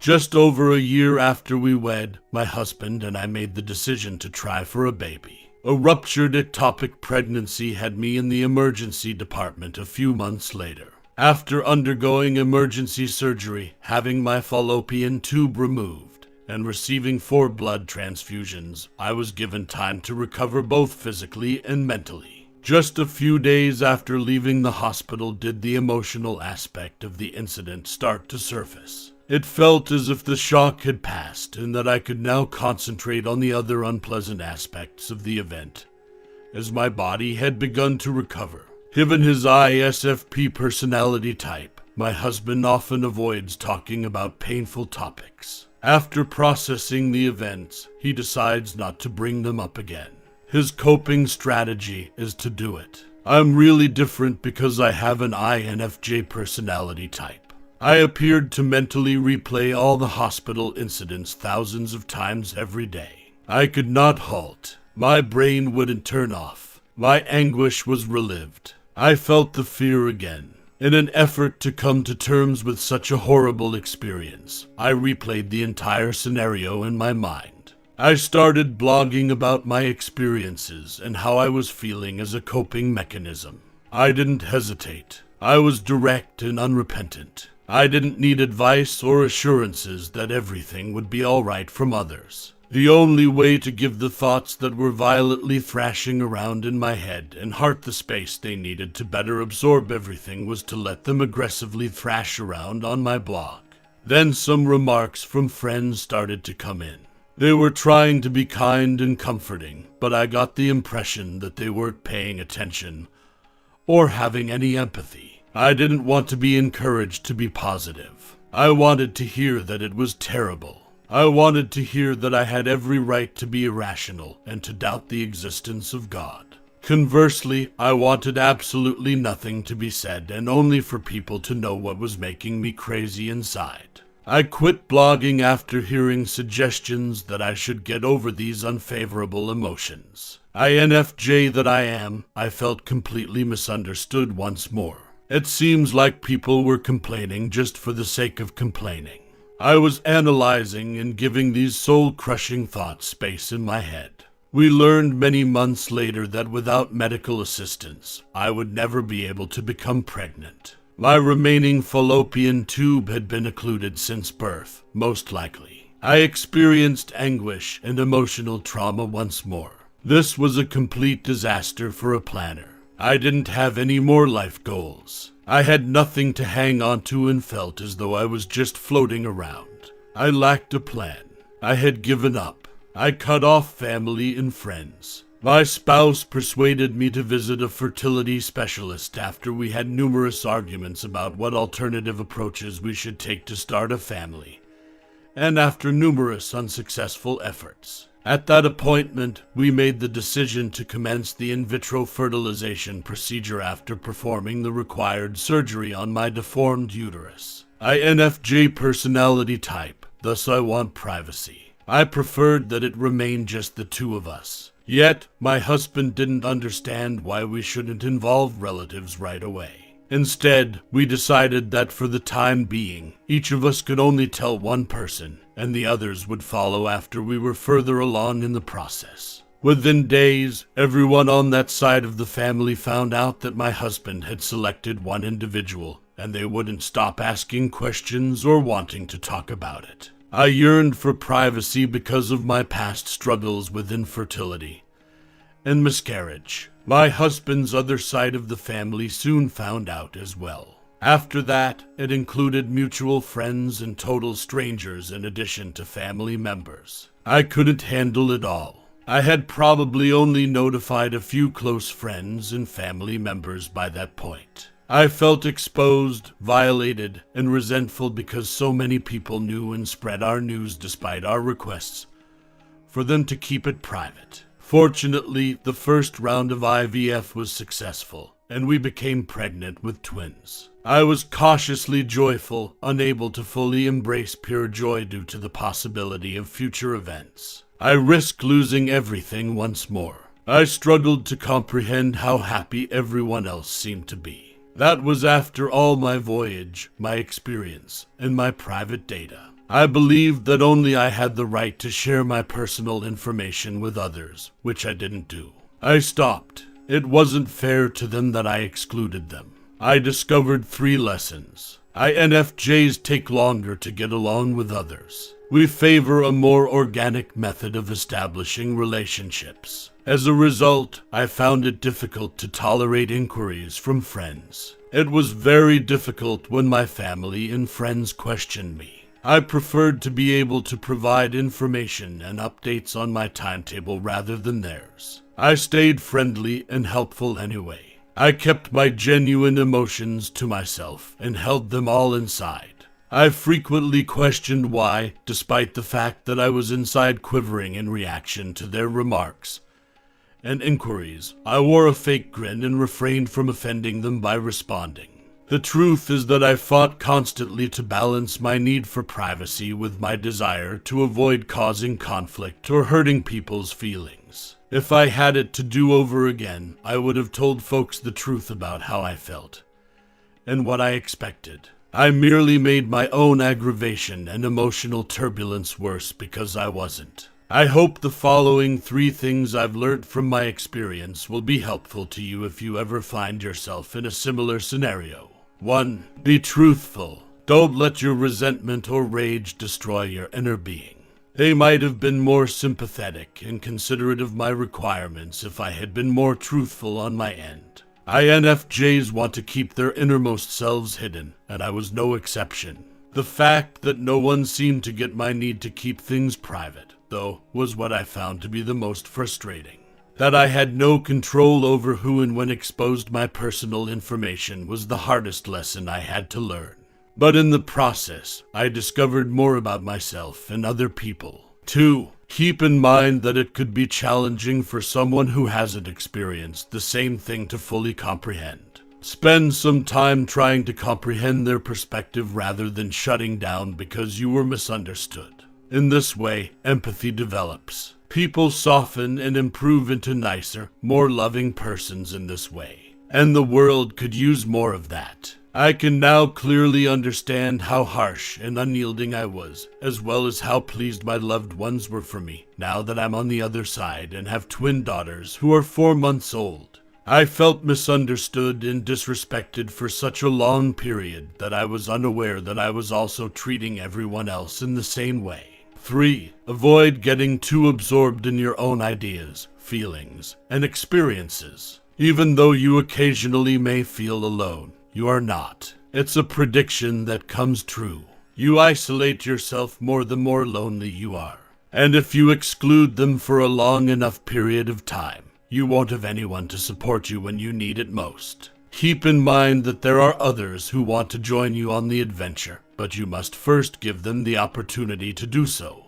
Just over a year after we wed, my husband and I made the decision to try for a baby. A ruptured ectopic pregnancy had me in the emergency department a few months later. After undergoing emergency surgery, having my fallopian tube removed, and receiving 4 blood transfusions, I was given time to recover both physically and mentally. Just a few days after leaving the hospital did the emotional aspect of the incident start to surface. It felt as if the shock had passed and that I could now concentrate on the other unpleasant aspects of the event, as my body had begun to recover. Given his ISFP personality type, my husband often avoids talking about painful topics. After processing the events, he decides not to bring them up again. His coping strategy is to do it. I'm really different because I have an INFJ personality type. I appeared to mentally replay all the hospital incidents thousands of times every day. I could not halt. My brain wouldn't turn off. My anguish was relived. I felt the fear again. In an effort to come to terms with such a horrible experience, I replayed the entire scenario in my mind. I started blogging about my experiences and how I was feeling as a coping mechanism. I didn't hesitate. I was direct and unrepentant. I didn't need advice or assurances that everything would be all right from others. The only way to give the thoughts that were violently thrashing around in my head and heart the space they needed to better absorb everything was to let them aggressively thrash around on my blog. Then some remarks from friends started to come in. They were trying to be kind and comforting, but I got the impression that they weren't paying attention or having any empathy. I didn't want to be encouraged to be positive. I wanted to hear that it was terrible. I wanted to hear that I had every right to be irrational and to doubt the existence of God. Conversely, I wanted absolutely nothing to be said and only for people to know what was making me crazy inside. I quit blogging after hearing suggestions that I should get over these unfavorable emotions. INFJ that I am, I felt completely misunderstood once more. It seems like people were complaining just for the sake of complaining. I was analyzing and giving these soul-crushing thoughts space in my head. We learned many months later that without medical assistance, I would never be able to become pregnant. My remaining fallopian tube had been occluded since birth, most likely. I experienced anguish and emotional trauma once more. This was a complete disaster for a planner. I didn't have any more life goals. I had nothing to hang on to and felt as though I was just floating around. I lacked a plan. I had given up. I cut off family and friends. My spouse persuaded me to visit a fertility specialist after we had numerous arguments about what alternative approaches we should take to start a family, and after numerous unsuccessful efforts. At that appointment, we made the decision to commence the in vitro fertilization procedure after performing the required surgery on my deformed uterus. INFJ personality type, thus I want privacy. I preferred that it remain just the two of us. Yet, my husband didn't understand why we shouldn't involve relatives right away. Instead, we decided that for the time being, each of us could only tell one person, and the others would follow after we were further along in the process. Within days, everyone on that side of the family found out that my husband had selected one individual, and they wouldn't stop asking questions or wanting to talk about it. I yearned for privacy because of my past struggles with infertility and miscarriage. My husband's other side of the family soon found out as well. After that, it included mutual friends and total strangers in addition to family members. I couldn't handle it all. I had probably only notified a few close friends and family members by that point. I felt exposed, violated, and resentful because so many people knew and spread our news despite our requests for them to keep it private. Fortunately, the first round of IVF was successful, and we became pregnant with twins. I was cautiously joyful, unable to fully embrace pure joy due to the possibility of future events. I risked losing everything once more. I struggled to comprehend how happy everyone else seemed to be. That was after all my voyage, my experience, and my private data. I believed that only I had the right to share my personal information with others, which I didn't do. I stopped. It wasn't fair to them that I excluded them. I discovered 3 lessons. INFJs take longer to get along with others. We favor a more organic method of establishing relationships. As a result, I found it difficult to tolerate inquiries from friends. It was very difficult when my family and friends questioned me. I preferred to be able to provide information and updates on my timetable rather than theirs. I stayed friendly and helpful anyway. I kept my genuine emotions to myself and held them all inside. I frequently questioned why, despite the fact that I was inside quivering in reaction to their remarks and inquiries, I wore a fake grin and refrained from offending them by responding. The truth is that I fought constantly to balance my need for privacy with my desire to avoid causing conflict or hurting people's feelings. If I had it to do over again, I would have told folks the truth about how I felt and what I expected. I merely made my own aggravation and emotional turbulence worse because I wasn't. I hope the following 3 things I've learned from my experience will be helpful to you if you ever find yourself in a similar scenario. 1. Be truthful. Don't let your resentment or rage destroy your inner being. They might have been more sympathetic and considerate of my requirements if I had been more truthful on my end. INFJs want to keep their innermost selves hidden, and I was no exception. The fact that no one seemed to get my need to keep things private, though, was what I found to be the most frustrating. That I had no control over who and when exposed my personal information was the hardest lesson I had to learn. But in the process, I discovered more about myself and other people. 2. Keep in mind that it could be challenging for someone who hasn't experienced the same thing to fully comprehend. Spend some time trying to comprehend their perspective rather than shutting down because you were misunderstood. In this way, empathy develops. People soften and improve into nicer, more loving persons in this way. And the world could use more of that. I can now clearly understand how harsh and unyielding I was, as well as how pleased my loved ones were for me, now that I'm on the other side and have twin daughters who are 4 months old. I felt misunderstood and disrespected for such a long period that I was unaware that I was also treating everyone else in the same way. 3. Avoid getting too absorbed in your own ideas, feelings, and experiences. Even though you occasionally may feel alone, you are not. It's a prediction that comes true. You isolate yourself more the more lonely you are. And if you exclude them for a long enough period of time, you won't have anyone to support you when you need it most. Keep in mind that there are others who want to join you on the adventure, but you must first give them the opportunity to do so.